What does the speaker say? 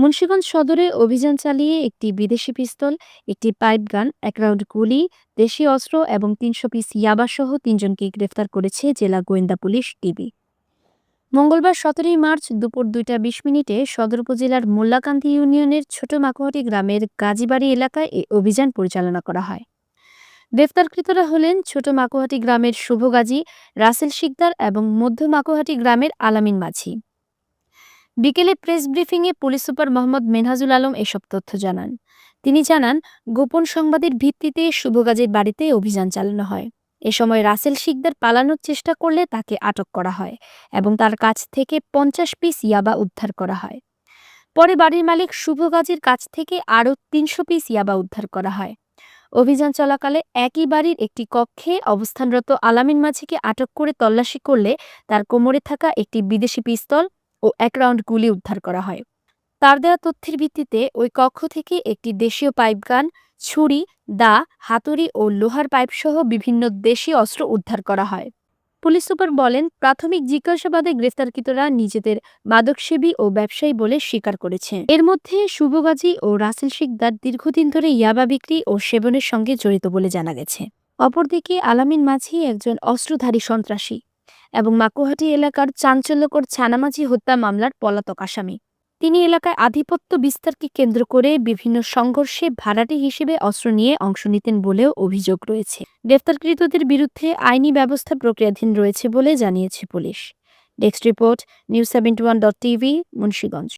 মুন্সিগঞ্জ সদরে অভিযান চালিয়ে একটি বিদেশি পিস্তল, একটি পাইপ গান, ১ রাউন্ড গুলি, দেশি অস্ত্র এবং ৩০০ পিস ইয়াবাসহ ৩ জনকে গ্রেফতার করেছে জেলা গোয়েন্দা পুলিশ ডিবি। মঙ্গলবার ১৭ই মার্চ দুপুর ২টা ২০ মিনিটে সদর উপজেলার মোল্লাকান্দি ইউনিয়নের ছোট মাকুহাটি গ্রামের গাজীবাড়ি এলাকায় এ অভিযান পরিচালনা করা হয়। গ্রেফতারকৃতরা হলেন ছোট মাকুহাটি গ্রামের শুভ গাজী, রাসেল শিকদার এবং মধ্য মাকুহাটি গ্রামের আলামিন মাঝি। বিকেলে প্রেস ব্রিফিংয়ে পুলিশ সুপার মোহাম্মদ মেনহাজুল আলম এসব তথ্য জানান। তিনি জানান, গোপন সংবাদের ভিত্তিতে শুভ গাজীর বাড়িতে অভিযান চালানো হয়। এ সময় রাসেল শিকদার পালানোর চেষ্টা করলে তাকে আটক করা হয় এবং তার কাছ থেকে ৫০ পিস ইয়াবা উদ্ধার করা হয়। পরে বাড়ির মালিক শুভ গাজীর কাছ থেকে আরও ৩০০ পিস ইয়াবা উদ্ধার করা হয়। অভিযান চলাকালে একই বাড়ির একটি কক্ষে অবস্থানরত আলামিন মাঝিকে আটক করে তল্লাশি করলে তার কোমরে থাকা একটি বিদেশি পিস্তল ও ১ রাউন্ড গুলি উদ্ধার করা হয়। তার দেওয়া তথ্যের ভিত্তিতে ওই কক্ষ থেকে একটি দেশীয় পাইপগান, ছুরি, দা, হাতুড়ি ও লোহার পাইপসহ বিভিন্ন দেশীয় অস্ত্র উদ্ধার করা হয়। পুলিশ সুপার বলেন, প্রাথমিক জিজ্ঞাসাবাদে গ্রেফতারকৃতরা নিজেদের মাদকসেবী ও ব্যবসায়ী বলে স্বীকার করেছে। এর মধ্যে শুভ গাজী ও রাসেল শিকদার দীর্ঘদিন ধরে ইয়াবা বিক্রি ও সেবনের সঙ্গে জড়িত বলে জানা গেছে। অপরদিকে আলামিন মাঝি একজন অস্ত্রধারী সন্ত্রাসী এবং মাকুহাটি এলাকার চাঞ্চল্যকর ছানামাছি হত্যা মামলার পলাতক আসামি। তিনি এলাকায় আধিপত্য বিস্তারকে কেন্দ্র করে বিভিন্ন সংঘর্ষে ভাড়াটে হিসেবে অস্ত্র নিয়ে অংশ নিতেন বলেও অভিযোগ রয়েছে। গ্রেফতারকৃতদের বিরুদ্ধে আইনি ব্যবস্থা প্রক্রিয়াধীন রয়েছে বলে জানিয়েছে police. Desk report, news 71.tv, Munshiganj.